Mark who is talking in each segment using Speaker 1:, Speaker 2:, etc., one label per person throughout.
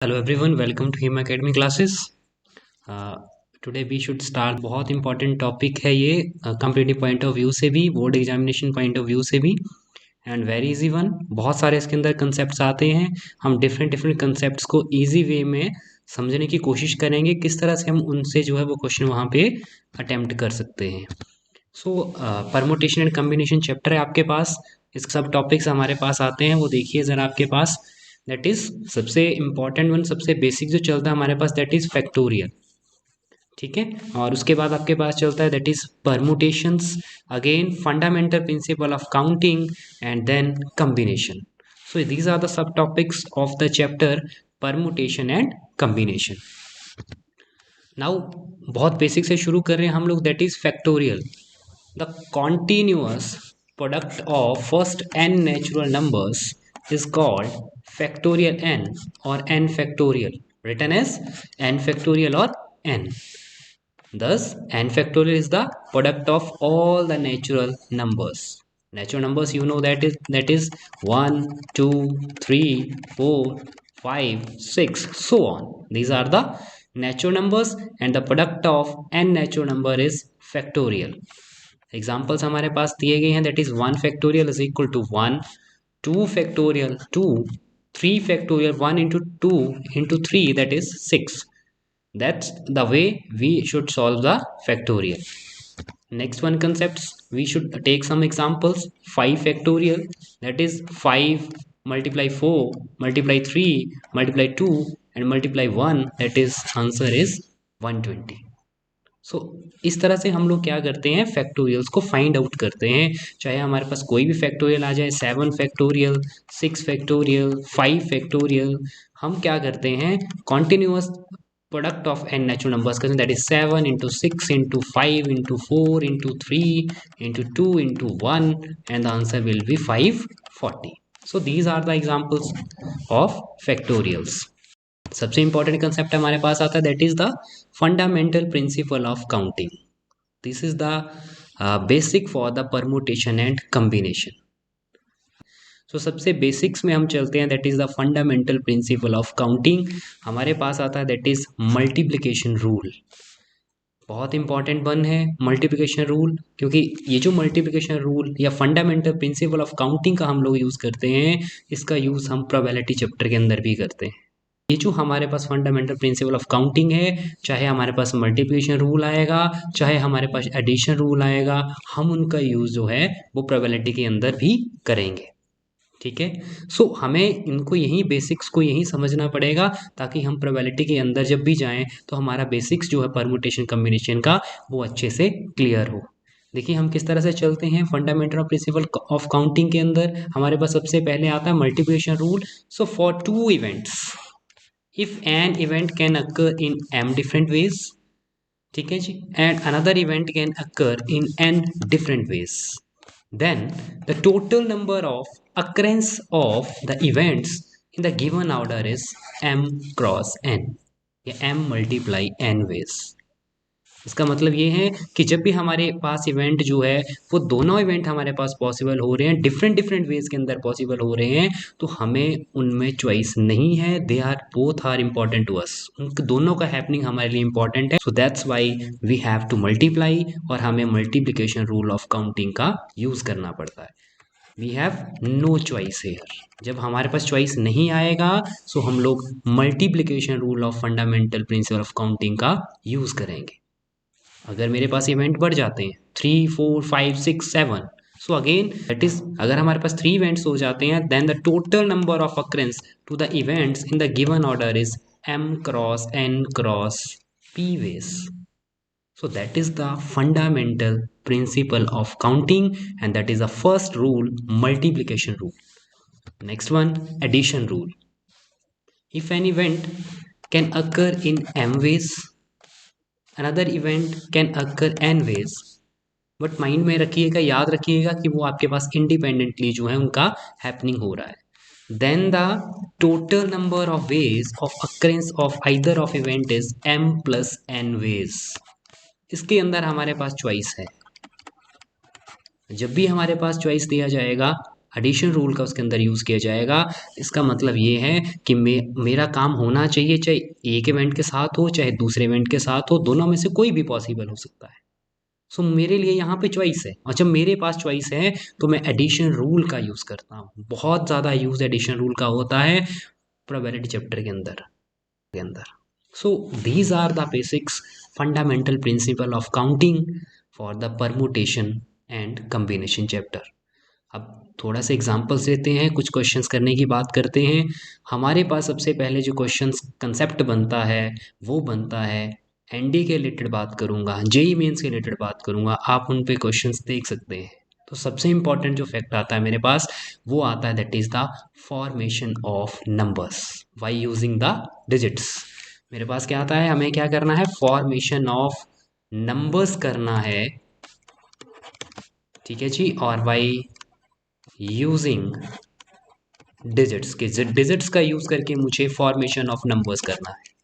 Speaker 1: Hello everyone, welcome to Him Academy classes. Today we should start. बहुत important topic है ये competitive point of view से भी, board examination point of view से भी, and very easy one. बहुत सारे इसके अंदर कंसेप्ट्स आते हैं. हम डिफरेंट डिफरेंट कंसेप्ट्स को इजी वे में समझने की कोशिश करेंगे, किस तरह से हम उनसे जो है वो क्वेश्चन वहाँ पे अटेम्प्ट कर सकते हैं. सो परमुटेशन एंड कम्बिनेशन चैप्टर है आपके पास. इस सब टॉपिक्स हमारे पास आते हैं, वो देखिए ज़रा आपके पास. दैट इज सबसे इम्पॉर्टेंट वन, सबसे बेसिक जो चलता है हमारे पास, दैट इज फैक्टोरियल. ठीक है. और उसके बाद आपके पास चलता है that is permutations, again fundamental principle of counting, and then combination. So these are the sub topics of the chapter permutation and combination. Now बहुत बेसिक से शुरू कर रहे हैं हम लोग. That is factorial, the continuous product of first n natural numbers is called factorial n or n factorial, written as n factorial or n. Thus n factorial is the product of all the natural numbers. Natural numbers, you know, that is 1 2 3 4 5 6 so on. These are the natural numbers, and the product of n natural number is factorial. Examples हमारे पास दिए गए हैं. That is 1 factorial is equal to 1, 2 factorial 2, 3 factorial 1 into 2 into 3 that is 6. That's the way we should solve the factorial. Next one concepts, we should take some examples. 5 factorial, that is 5 multiply 4 multiply 3 multiply 2 and multiply 1, that is answer is 120. सो इस तरह से हम लोग क्या करते हैं, factorials को find out करते हैं. चाहे हमारे पास कोई भी फैक्टोरियल आ जाए, 7 फैक्टोरियल, 6 फैक्टोरियल, 5 फैक्टोरियल, हम क्या करते हैं, continuous product of N natural numbers करते हैं. That is 7 into 6 into 5 into 4 into 3 into 2 into 1, and the answer will be 540. So these are the examples of factorials. सबसे इंपॉर्टेंट कंसेप्ट हमारे पास आता है, that is the fundamental principle of counting. This is the basic for the permutation and combination. So सबसे basics में हम चलते हैं. That is the fundamental principle of counting. हमारे पास आता है दैट इज मल्टीप्लिकेशन रूल. बहुत इंपॉर्टेंट वन है मल्टीप्लिकेशन रूल, क्योंकि ये जो मल्टीप्लिकेशन रूल या फंडामेंटल प्रिंसिपल ऑफ काउंटिंग का हम लोग यूज़ करते हैं, इसका यूज़ हम प्रोबेबिलिटी चैप्टर के अंदर भी करते हैं. ये जो हमारे पास फंडामेंटल प्रिंसिपल ऑफ काउंटिंग है, चाहे हमारे पास मल्टीप्लिकेशन रूल आएगा, चाहे हमारे पास एडिशन रूल आएगा, हम उनका यूज़ जो है वो प्रोबेबिलिटी के अंदर भी करेंगे. ठीक है. सो हमें इनको यही बेसिक्स को यही समझना पड़ेगा, ताकि हम प्रोबेबिलिटी के अंदर जब भी जाएं तो हमारा बेसिक्स जो है परमुटेशन कम्बिनेशन का, वो अच्छे से क्लियर हो. देखिए हम किस तरह से चलते हैं fundamental of principal of counting के अंदर. हमारे पास सबसे पहले आता है multiplication rule. So for 2 events, if an event can occur in m different ways, ठीक है जी, and another event can occur in n different ways, then the total number of occurrence of the events in the given order is m cross n, या m multiply n ways. इसका मतलब ये है कि जब भी हमारे पास इवेंट जो है, वो दोनों इवेंट हमारे पास पॉसिबल हो रहे हैं, डिफरेंट डिफरेंट वेज के अंदर पॉसिबल हो रहे हैं, तो हमें उनमें चॉइस नहीं है. They are both are important to us. उन दोनों का हैपनिंग हमारे लिए इम्पॉर्टेंट है. So that's why we have to multiply, और हमें मल्टीप्लिकेशन रूल ऑफ काउंटिंग का यूज़ करना पड़ता है. We have no choice here. जब हमारे पास चॉइस नहीं आएगा, सो हम लोग multiplication rule of fundamental principle of counting का यूज़ करेंगे. अगर मेरे पास इवेंट बढ़ जाते हैं 3 4 5 6 7, सो अगेन दैट इज, अगर हमारे पास 3 इवेंट्स हो जाते हैं, then the total number of occurrence to the events in the given order is m cross n cross p ways. So that is the fundamental principle of counting, and that is the first rule, multiplication rule. Next one, addition rule. If an event can occur in m ways, another event can occur n ways, but mind में रखिएगा, याद रखिएगा कि वो आपके पास independently जो है उनका हैपनिंग हो रहा है. Then the total number of ways of occurrence of either of event is m plus n ways. इसके अंदर हमारे पास चॉइस है. जब भी हमारे पास चॉइस दिया जाएगा, एडिशन रूल का उसके अंदर यूज़ किया जाएगा। इसका मतलब ये है कि मेरा काम होना चाहिए, चाहे एक इवेंट के साथ हो चाहे दूसरे इवेंट के साथ हो, दोनों में से कोई भी पॉसिबल हो सकता है। सो मेरे लिए यहाँ पे चॉइस है, और जब मेरे पास चॉइस है तो मैं एडिशन रूल का यूज़ करता हूँ। बहुत ज़्यादा यूज़ एडिशन रूल का होता है प्रोबेबिलिटी चैप्टर के अंदर। So these are the basics fundamental principle of counting for the permutation and combination chapter. अब थोड़ा सा एग्जांपल्स लेते हैं, कुछ क्वेश्चंस करने की बात करते हैं। हमारे पास सबसे पहले जो क्वेश्चंस कंसेप्ट बनता है वो बनता है एनडी के रिलेटेड बात करूँगा, जेई मेंस के रिलेटेड बात करूँगा, आप उन पे क्वेश्चंस देख सकते हैं। तो सबसे इम्पॉर्टेंट जो फैक्ट आता है मेरे पास वो आता है that is the formation of numbers by using the digits. मेरे पास क्या आता है, हमें क्या करना है, फॉर्मेशन ऑफ नंबर्स करना है, ठीक है जी, और बाई यूजिंग डिजिट्स के डिजिट्स का यूज़ करके मुझे फॉर्मेशन ऑफ नंबर्स करना है।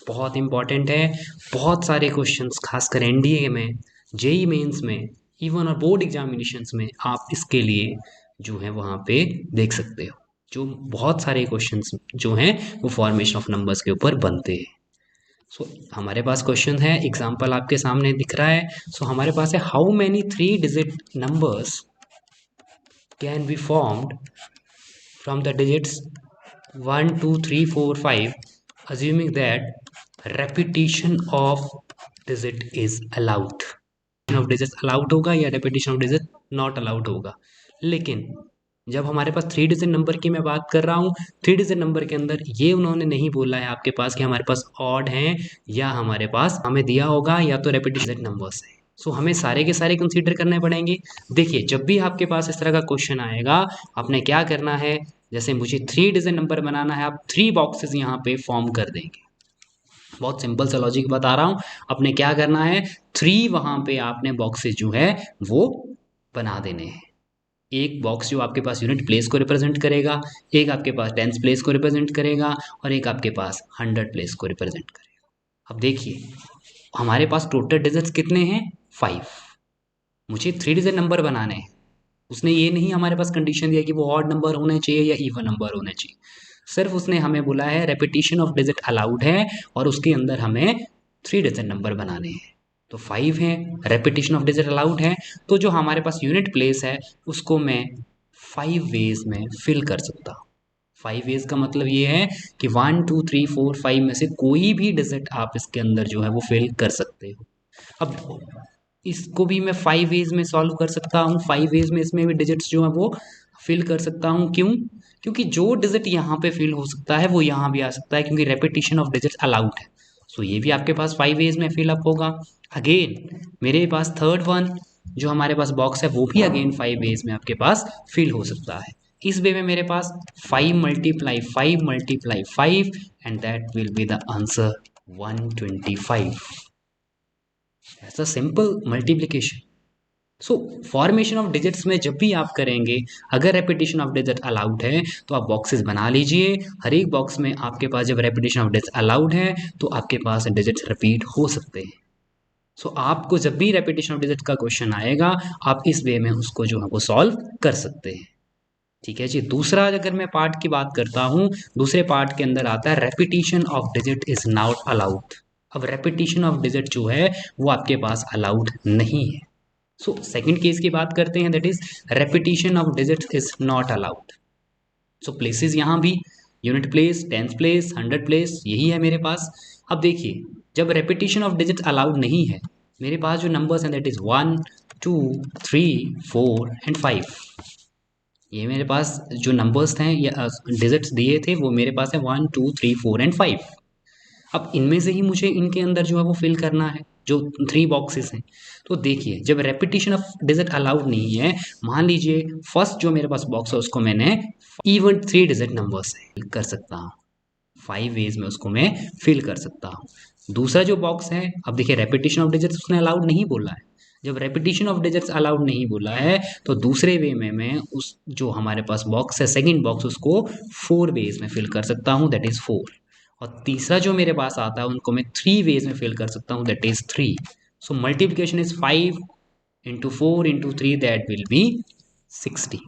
Speaker 1: बहुत इंपॉर्टेंट है। बहुत सारे क्वेश्चंस खासकर एनडीए में, जेई मेंस में, इवन और बोर्ड एग्जामिनेशंस में आप इसके लिए जो है वहाँ पे देख सकते हो, जो बहुत सारे क्वेश्चंस जो हैं वो फॉर्मेशन ऑफ नंबर्स के ऊपर बनते हैं। सो हमारे पास क्वेश्चन है, एग्जाम्पल आपके सामने दिख रहा है। सो हमारे पास है, how many 3 digit numbers can be formed from the digits 1 2 3 4 5 assuming that repetition of digit is allowed। of digits allowed होगा या repetition of digit not allowed होगा। लेकिन जब हमारे पास 3 डिजिट नंबर की मैं बात कर रहा हूँ, 3 डिजिट नंबर के अंदर ये उन्होंने नहीं बोला है आपके पास कि हमारे पास ऑड हैं या हमारे पास हमें दिया होगा या तो रेपिटेशन नंबर्स है। सो हमें सारे के सारे कंसीडर करने पड़ेंगे। देखिए जब भी आपके पास इस तरह का क्वेश्चन आएगा, आपने क्या करना है, जैसे मुझे 3 डिजिट नंबर बनाना है, आप 3 बॉक्सेस यहाँ पे फॉर्म कर देंगे। बहुत सिंपल सा लॉजिक बता रहा हूँ। आपने क्या करना है, 3 वहाँ पे आपने बॉक्सेस जो है वो बना देने हैं। एक बॉक्स जो आपके पास यूनिट प्लेस को रिप्रेजेंट करेगा, एक आपके पास टेंस प्लेस को रिप्रेजेंट करेगा, और एक आपके पास 100 प्लेस को रिप्रेजेंट करेगा। अब देखिए हमारे पास टोटल डिजिट्स कितने हैं, 5। मुझे 3 डिजिट नंबर बनाने हैं। उसने ये नहीं हमारे पास कंडीशन दिया कि वो ऑड नंबर होने चाहिए या इवन नंबर होने चाहिए, सिर्फ उसने हमें बोला है रेपिटेशन ऑफ डिजिट अलाउड है और उसके अंदर हमें 3 डिजिट नंबर बनाने हैं। तो 5 है, रेपिटेशन ऑफ डिजिट अलाउड है, तो जो हमारे पास यूनिट प्लेस है उसको मैं 5 वेज में फिल कर सकता हूँ। 5 वेज का मतलब ये है कि 1 2 3 4 5 में से कोई भी डिजिट आप इसके अंदर जो है वो फिल कर सकते हो। अब इसको भी मैं 5 वेज में सॉल्व कर सकता हूँ, 5 वेज में इसमें भी डिजिट्स जो है वो फिल कर सकता हूँ। क्यों? क्योंकि जो डिजिट यहाँ पे फिल हो सकता है वो यहाँ भी आ सकता है, क्योंकि रेपिटेशन ऑफ डिजिट्स अलाउड है। सो ये भी आपके पास 5 वेज में फिल अप होगा। अगेन मेरे पास थर्ड वन जो हमारे पास बॉक्स है वो भी अगेन 5 वेज में आपके पास फिल हो सकता है। इस वे में मेरे पास 5 multiply 5 multiply 5 and that will be the answer 125। ऐसा simple multiplication. So formation of digits में जब भी आप करेंगे, अगर रेपिटेशन ऑफ डिजिट अलाउड है तो आप बॉक्सेस बना लीजिए। हर एक बॉक्स में आपके पास जब रेपिटेशन ऑफ डिजिट अलाउड है तो आपके पास डिजिट्स रिपीट हो सकते हैं। सो आपको जब भी रेपिटेशन ऑफ डिजिट का क्वेश्चन आएगा आप इस वे में उसको जो है वो सॉल्व कर सकते हैं। ठीक है जी। दूसरा अगर मैं पार्ट की बात करता हूँ, दूसरे पार्ट के अंदर आता है repetition of digit is not allowed. अब रेपिटेशन ऑफ डिजिट जो है वो आपके पास अलाउड नहीं है। सो सेकंड केस की बात करते हैं, that is repetition of digit is not allowed. So places यहाँ भी unit place, tens place, 100 place यही है मेरे पास। अब देखिए जब रेपिटेशन ऑफ डिजिट अलाउड नहीं है, मेरे पास जो नंबर्स हैं दैट इज 1 2 3 4 एंड 5। ये मेरे पास जो नंबर्स हैं या डिजिट्स दिए थे वो मेरे पास है 1 2 3 4 एंड 5। अब इनमें से ही मुझे इनके अंदर जो है वो फिल करना है, जो 3 बॉक्सेस हैं। तो देखिए जब रेपिटेशन ऑफ डिजिट अलाउड नहीं है, मान लीजिए फर्स्ट जो मेरे पास बॉक्स है उसको मैंने इवन 3 डिजिट नंबर से कर सकता हूँ, 5 वेज में उसको मैं फिल कर सकता हूँ। दूसरा जो बॉक्स है, अब देखिए रेपिटेशन ऑफ डिजिट्स उसने अलाउड नहीं बोला है। जब रेपिटेशन ऑफ डिजिट्स अलाउड नहीं बोला है तो दूसरे वे में मैं उस जो हमारे पास बॉक्स है सेकंड बॉक्स उसको 4 वेज में फिल कर सकता हूँ, दैट इज 4। और तीसरा जो मेरे पास आता है उनको मैं 3 वेज में फिल कर सकता हूँ, that is 3। So multiplication is 5 into 4 into 3 that will be 60।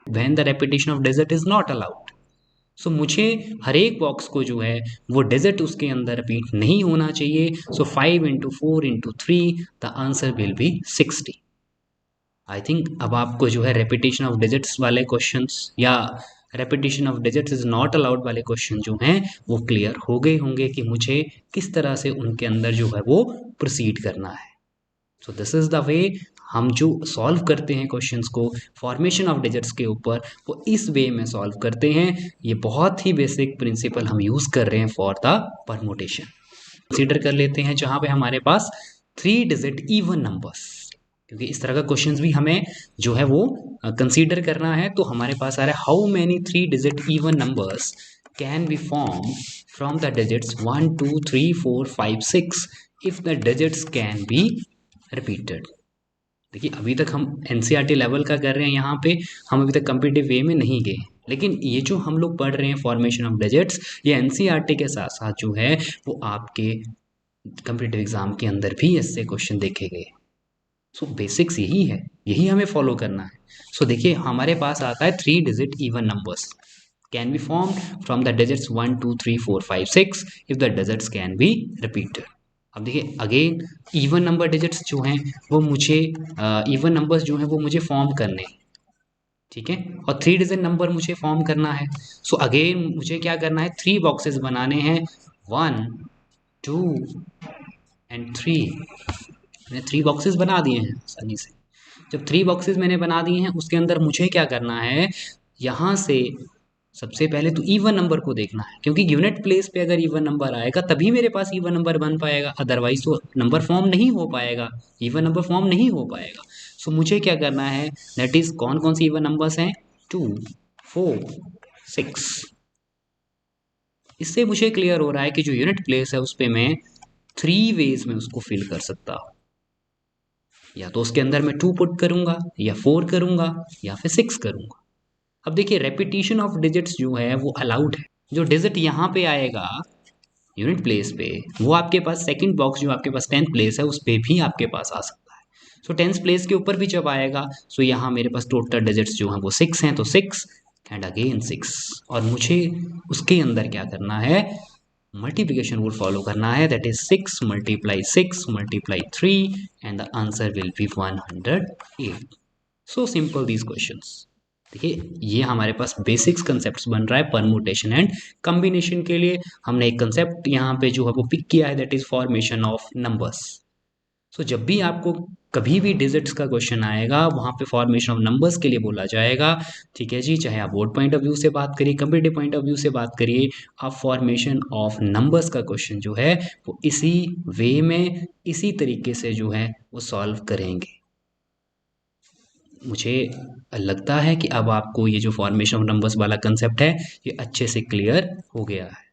Speaker 1: When the repetition of digit is not allowed. So मुझे हर एक बॉक्स को जो है वो डिजिट उसके अंदर रिपीट नहीं होना चाहिए। सो 5 into 4 into 3 the answer will be 60। I think अब आपको जो है रेपिटेशन ऑफ डिजिट्स वाले क्वेश्चंस या repetition of digits is not allowed वाले क्वेश्चन जो हैं वो क्लियर हो गए होंगे कि मुझे किस तरह से उनके अंदर जो है वो प्रोसीड करना है। So this is the way हम जो सॉल्व करते हैं क्वेश्चंस को फॉर्मेशन ऑफ डिजिट्स के ऊपर, वो इस वे में सॉल्व करते हैं। ये बहुत ही बेसिक प्रिंसिपल हम यूज़ कर रहे हैं फॉर द परमुटेशन। कंसीडर कर लेते हैं जहाँ पे हमारे पास 3 डिजिट इवन नंबर्स, क्योंकि इस तरह का क्वेश्चन भी हमें जो है वो कंसीडर करना है। तो हमारे पास आ रहा है how many 3 digit even numbers can be form from the digits 1 2 3 4 5 6 if the digits can be repeated. देखिए अभी तक हम एनसीईआरटी लेवल का कर रहे हैं, यहाँ पे हम अभी तक कम्पिटिटिव वे में नहीं गए, लेकिन ये जो हम लोग पढ़ रहे हैं फॉर्मेशन ऑफ डिजिट्स, ये एनसीईआरटी के साथ साथ जो है वो आपके कम्पिटिटिव एग्जाम के अंदर भी इससे क्वेश्चन देखे गए। सो बेसिक्स यही है, यही हमें फॉलो करना है। सो देखिए हमारे पास आता है 3 digit even numbers can be formed from the digits 1 2 3 4 5 6 if the digits can be repeated. अब देखिए अगेन इवन नंबर डिजिट्स जो हैं वो मुझे इवन नंबर्स जो हैं वो मुझे फॉर्म करने हैं, ठीक है, और 3 डिजिट नंबर मुझे फॉर्म करना है। सो अगेन मुझे क्या करना है, 3 बॉक्सेस बनाने हैं, 1 2 एंड 3। मैंने 3 बॉक्सेस बना दिए हैं आसानी से। जब 3 बॉक्सेस मैंने बना दिए हैं उसके अंदर मुझे क्या करना है, यहाँ से सबसे पहले तो इवन नंबर को देखना है, क्योंकि यूनिट प्लेस पे अगर इवन नंबर आएगा तभी मेरे पास इवन नंबर बन पाएगा, अदरवाइज तो नंबर फॉर्म नहीं हो पाएगा, इवन नंबर फॉर्म नहीं हो पाएगा। सो मुझे क्या करना है, दैट इज कौन कौन सी इवन नंबर्स हैं, 2 4 6। इससे मुझे क्लियर हो रहा है कि जो यूनिट प्लेस है उस पर मैं 3 वेज में उसको फिल कर सकता हूँ। या तो उसके अंदर मैं 2 पुट करूंगा, या 4 करूंगा, या फिर 6 करूंगा। अब देखिए रेपिटेशन ऑफ डिजिट्स जो है वो अलाउड है। जो डिजिट यहाँ पे आएगा यूनिट प्लेस पे, वो आपके पास सेकंड बॉक्स जो आपके पास 10th प्लेस है उस पे भी आपके पास आ सकता है। सो 10th प्लेस के ऊपर भी जब आएगा, सो यहाँ मेरे पास टोटल डिजिट्स जो हैं वो 6 हैं, तो 6 एंड अगेन 6। और मुझे उसके अंदर क्या करना है, मल्टीप्लिकेशन रूल फॉलो करना है, that is 6 multiply 6 multiply 3 and the answer will B 108। So simple these questions. देखिए ये हमारे पास बेसिक्स कंसेप्ट बन रहा है परमुटेशन एंड कॉम्बिनेशन के लिए। हमने एक कंसेप्ट यहाँ पे जो है वो पिक किया है, that is formation of numbers. So जब भी आपको कभी भी डिजिट्स का क्वेश्चन आएगा वहाँ पे फॉर्मेशन ऑफ नंबर्स के लिए बोला जाएगा, ठीक है जी। चाहे आप बोर्ड पॉइंट ऑफ व्यू से बात करिए, कंपेटिटिव पॉइंट ऑफ व्यू से बात करिए, आप फॉर्मेशन ऑफ नंबर्स का क्वेश्चन जो है वो इसी वे में, इसी तरीके से जो है वो सॉल्व करेंगे। मुझे लगता है कि अब आपको ये जो फॉर्मेशन ऑफ नंबर्स वाला कंसेप्ट है ये अच्छे से क्लियर हो गया है।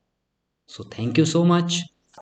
Speaker 1: So thank you so much.